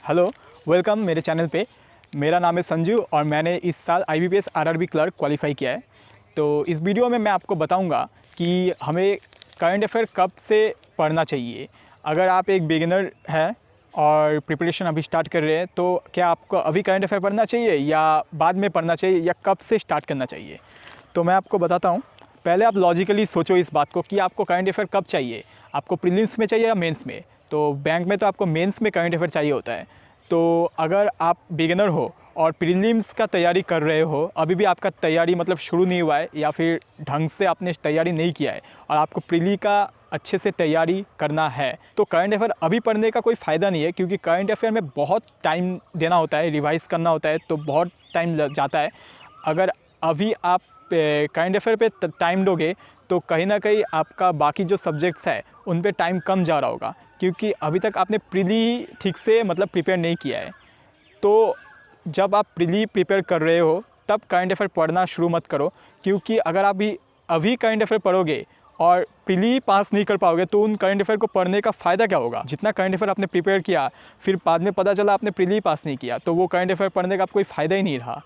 Hello, welcome मेरे channel पे। मेरा नाम है संजू और मैंने इस साल IBPS RRB क्लर्क क्वालिफाई किया है। तो इस वीडियो में मैं आपको बताऊंगा कि हमें करंट अफेयर कब से पढ़ना चाहिए। अगर आप एक बिगिनर हैं और प्रिपरेशन अभी स्टार्ट कर रहे हैं तो क्या आपको अभी करंट अफेयर पढ़ना चाहिए या बाद में पढ़ना चाहिए या कब से स्टार्ट करना चाहिए। तो मैं आपको बताता हूँ। पहले आप लॉजिकली सोचो इस बात को कि आपको करंट अफेयर कब चाहिए, आपको प्रीलिम्स में चाहिए या मेंस में। तो बैंक में तो आपको मेंस में करंट अफेयर चाहिए होता है। तो अगर आप बिगिनर हो और प्रीलिम्स का तैयारी कर रहे हो, अभी भी आपका तैयारी मतलब शुरू नहीं हुआ है या फिर ढंग से आपने तैयारी नहीं किया है और आपको प्रीली का अच्छे से तैयारी करना है, तो करंट अफेयर अभी पढ़ने का कोई फ़ायदा नहीं है, क्योंकि करंट अफेयर में बहुत टाइम देना होता है, रिवाइज़ करना होता है, तो बहुत टाइम लग जाता है। अगर अभी आप करंट अफेयर पे टाइम दोगे तो कहीं ना कहीं आपका बाकी जो सब्जेक्ट्स है उन पे टाइम कम जा रहा होगा, क्योंकि अभी तक आपने प्रीली ठीक से मतलब प्रिपेयर नहीं किया है। तो जब आप प्रीली प्रिपेयर कर रहे हो तब करंट अफेयर पढ़ना शुरू मत करो, क्योंकि अगर आप अभी करंट अफेयर पढ़ोगे और प्रीली पास नहीं कर पाओगे तो उन करंट अफेयर को पढ़ने का फ़ायदा क्या होगा। जितना करंट अफेयर आपने प्रिपेयर किया फिर बाद में पता चला आपने प्रीली पास नहीं किया, तो वो करंट अफेयर पढ़ने का कोई फ़ायदा ही नहीं रहा।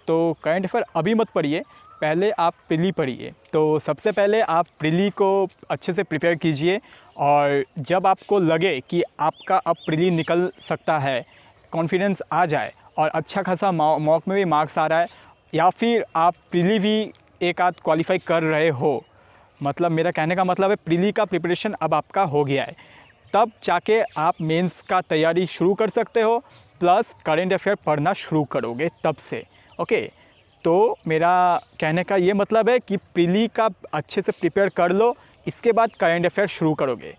तो करंट अफेयर अभी मत पढ़िए, पहले आप प्रीली पढ़िए। तो सबसे पहले आप प्रीली को अच्छे से प्रिपेयर कीजिए और जब आपको लगे कि आपका अब प्रीली निकल सकता है, कॉन्फिडेंस आ जाए और अच्छा खासा मॉक में भी मार्क्स आ रहा है, या फिर आप प्रीली भी एक आध क्वालिफाई कर रहे हो, मतलब मेरा कहने का मतलब है प्रीली का प्रिपरेशन अब आपका हो गया है, तब जाके आप मेंस का तैयारी शुरू कर सकते हो, प्लस करंट अफेयर पढ़ना शुरू करोगे तब से। ओके, तो मेरा कहने का ये मतलब है कि प्रीली का अच्छे से प्रिपेयर कर लो, इसके बाद करंट अफेयर शुरू करोगे।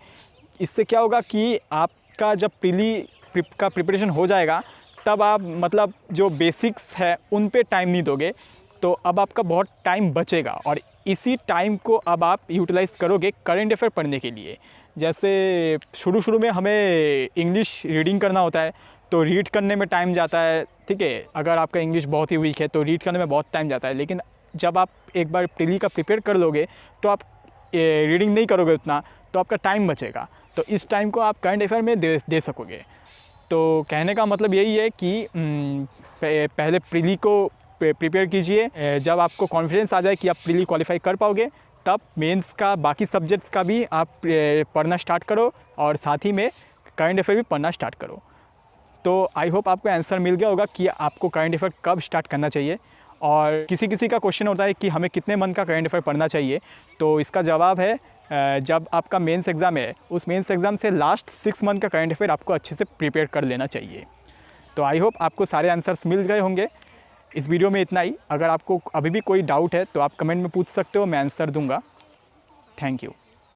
इससे क्या होगा कि आपका जब प्रीली का प्रिपरेशन हो जाएगा तब आप मतलब जो बेसिक्स है उन पे टाइम नहीं दोगे, तो अब आपका बहुत टाइम बचेगा और इसी टाइम को अब आप यूटिलाइज़ करोगे करंट अफेयर पढ़ने के लिए। जैसे शुरू में हमें इंग्लिश रीडिंग करना होता है, तो रीड करने में टाइम जाता है, ठीक है। अगर आपका इंग्लिश बहुत ही वीक है तो रीड करने में बहुत टाइम जाता है, लेकिन जब आप एक बार प्रीली का प्रिपेयर कर लोगे तो आप रीडिंग नहीं करोगे उतना, तो आपका टाइम बचेगा, तो इस टाइम को आप करंट अफेयर में दे सकोगे। तो कहने का मतलब यही है कि पहले प्रीली को प्रिपेयर कीजिए। जब आपको कॉन्फिडेंस आ जाए कि आप प्रीली क्वालिफाई कर पाओगे, तब मेंस का बाकी सब्जेक्ट्स का भी आप पढ़ना स्टार्ट करो और साथ ही में करंट अफेयर भी पढ़ना स्टार्ट करो। तो आई होप आपको आंसर मिल गया होगा कि आपको करंट अफेयर कब स्टार्ट करना चाहिए। और किसी का क्वेश्चन होता है कि हमें कितने मंथ का करंट अफेयर पढ़ना चाहिए, तो इसका जवाब है जब आपका मेंस एग्ज़ाम है उस मेंस एग्ज़ाम से लास्ट 6 मंथ का करंट अफेयर आपको अच्छे से प्रिपेयर कर लेना चाहिए। तो आई होप आपको सारे आंसर्स मिल गए होंगे। इस वीडियो में इतना ही। अगर आपको अभी भी कोई डाउट है तो आप कमेंट में पूछ सकते हो, मैं आंसर दूंगा। Thank you.